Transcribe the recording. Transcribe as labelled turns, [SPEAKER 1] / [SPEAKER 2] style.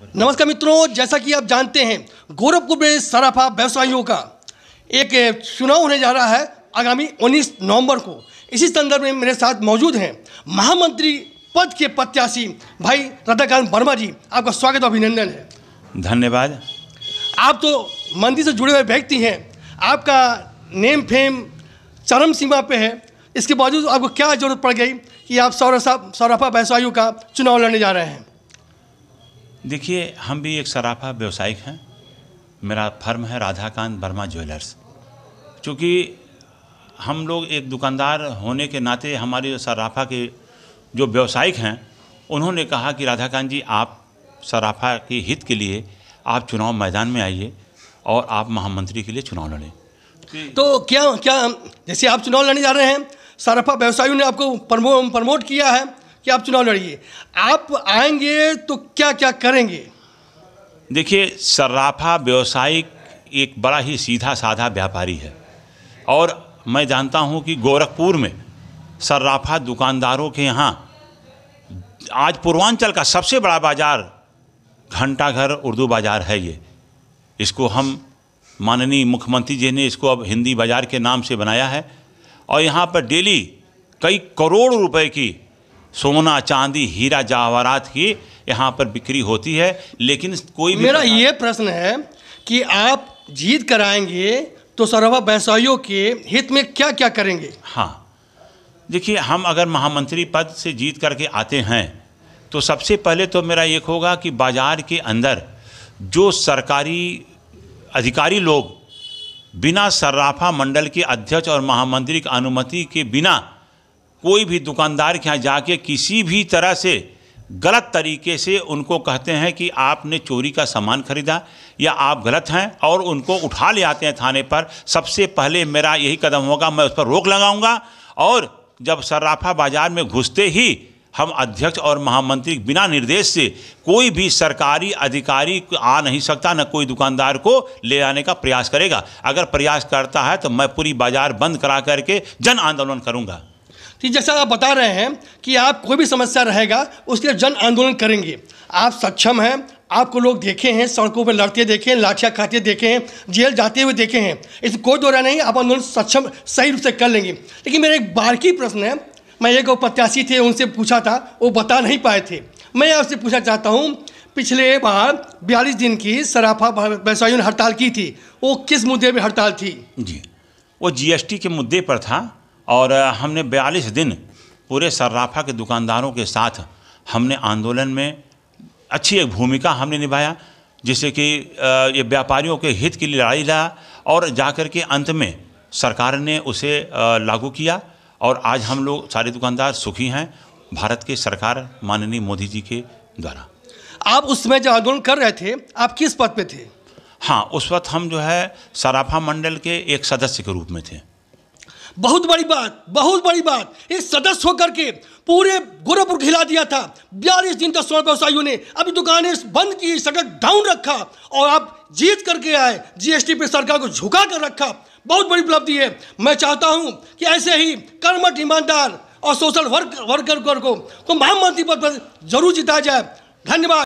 [SPEAKER 1] नमस्कार मित्रों, जैसा कि आप जानते हैं गोरखपुर में सराफा व्यवसायियों का एक चुनाव होने जा रहा है आगामी 19 नवंबर को। इसी संदर्भ में मेरे साथ मौजूद हैं महामंत्री पद के प्रत्याशी भाई राधाकांत वर्मा जी। आपका स्वागत और अभिनंदन है।
[SPEAKER 2] धन्यवाद।
[SPEAKER 1] आप तो मंदिर से जुड़े हुए व्यक्ति हैं, आपका नेम फेम चरम सीमा पे है। इसके बावजूद आपको क्या जरूरत पड़ गई कि आप सराफा व्यवसायियों का चुनाव लड़ने जा रहे हैं?
[SPEAKER 2] देखिए, हम भी एक सराफा व्यवसायिक हैं। मेरा फर्म है राधाकांत वर्मा ज्वेलर्स। चूँकि हम लोग एक दुकानदार होने के नाते हमारे सराफा के जो व्यवसायिक हैं उन्होंने कहा कि राधाकांत जी, आप सराफा के हित के लिए आप चुनाव मैदान में आइए और आप महामंत्री के लिए चुनाव लड़ें।
[SPEAKER 1] तो क्या जैसे आप चुनाव लड़ने जा रहे हैं, सराफा व्यवसायियों ने आपको प्रमोट किया है कि आप चुनाव लड़िए, आप आएंगे तो क्या क्या करेंगे?
[SPEAKER 2] देखिए, सराफा व्यवसायिक एक बड़ा ही सीधा साधा व्यापारी है और मैं जानता हूं कि गोरखपुर में सराफा दुकानदारों के यहाँ आज पूर्वांचल का सबसे बड़ा बाज़ार घंटाघर उर्दू बाज़ार है। इसको हम माननीय मुख्यमंत्री जी ने इसको अब हिंदी बाज़ार के नाम से बनाया है और यहाँ पर डेली कई करोड़ रुपए की सोना चांदी हीरा जवाहरात की यहाँ पर बिक्री होती है। लेकिन कोई भी
[SPEAKER 1] मेरा ये प्रश्न है कि आप जीत कराएंगे तो सराफा व्यवसायियों के हित में क्या क्या करेंगे?
[SPEAKER 2] हाँ, देखिए, हम अगर महामंत्री पद से जीत करके आते हैं तो सबसे पहले तो मेरा एक होगा कि बाज़ार के अंदर जो सरकारी अधिकारी लोग बिना सराफा मंडल के अध्यक्ष और महामंत्री की अनुमति के बिना कोई भी दुकानदार के यहाँ जाके किसी भी तरह से गलत तरीके से उनको कहते हैं कि आपने चोरी का सामान खरीदा या आप गलत हैं और उनको उठा ले आते हैं थाने पर, सबसे पहले मेरा यही कदम होगा, मैं उस पर रोक लगाऊंगा। और जब सराफा बाज़ार में घुसते ही हम अध्यक्ष और महामंत्री बिना निर्देश से कोई भी सरकारी अधिकारी आ नहीं सकता, न कोई दुकानदार को ले आने का प्रयास करेगा। अगर प्रयास करता है तो मैं पूरी बाज़ार बंद करा करके जन आंदोलन करूँगा।
[SPEAKER 1] ठीक, जैसा आप बता रहे हैं कि आप कोई भी समस्या रहेगा उसके लिए जन आंदोलन करेंगे। आप सक्षम हैं, आपको लोग देखे हैं, सड़कों पर लड़ते देखे हैं, लाठियाँ खाते देखे हैं, जेल जाते हुए देखे हैं, इसमें कोई दो राय नहीं, आप आंदोलन सक्षम सही रूप से कर लेंगे। लेकिन मेरा एक बारीकी प्रश्न है, मैं एक प्रत्याशी थे उनसे पूछा था, वो बता नहीं पाए थे। मैं आपसे पूछना चाहता हूँ, पिछले बार 42 दिन की सराफा व्यवसायियों ने हड़ताल की थी, वो किस मुद्दे पर हड़ताल थी? जी,
[SPEAKER 2] वो जीएसटी के मुद्दे पर था और हमने 42 दिन पूरे सराफा के दुकानदारों के साथ हमने आंदोलन में अच्छी एक भूमिका हमने निभाया, जिससे कि ये व्यापारियों के हित के लिए लड़ाई लड़ा और जाकर के अंत में सरकार ने उसे लागू किया और आज हम लोग सारे दुकानदार सुखी हैं भारत के सरकार माननीय मोदी जी के द्वारा।
[SPEAKER 1] आप उस समय जब आंदोलन कर रहे थे, आप किस पद पे थे?
[SPEAKER 2] हाँ, उस वक्त हम जो है सराफा मंडल के एक सदस्य के रूप में थे।
[SPEAKER 1] बहुत बड़ी बात, एक सदस्य होकर के पूरे गोरखपुर को हिला दिया था। 42 दिन तक सराफा व्यवसायियों ने अभी दुकानें बंद की, शटर डाउन रखा और आप जीत करके आए, जीएसटी पे सरकार को झुका कर रखा। बहुत बड़ी उपलब्धि है। मैं चाहता हूं कि ऐसे ही कर्मठ, ईमानदार और सोशल वर्कर को महामंत्री पद पर जरूर जिताया जाए। धन्यवाद।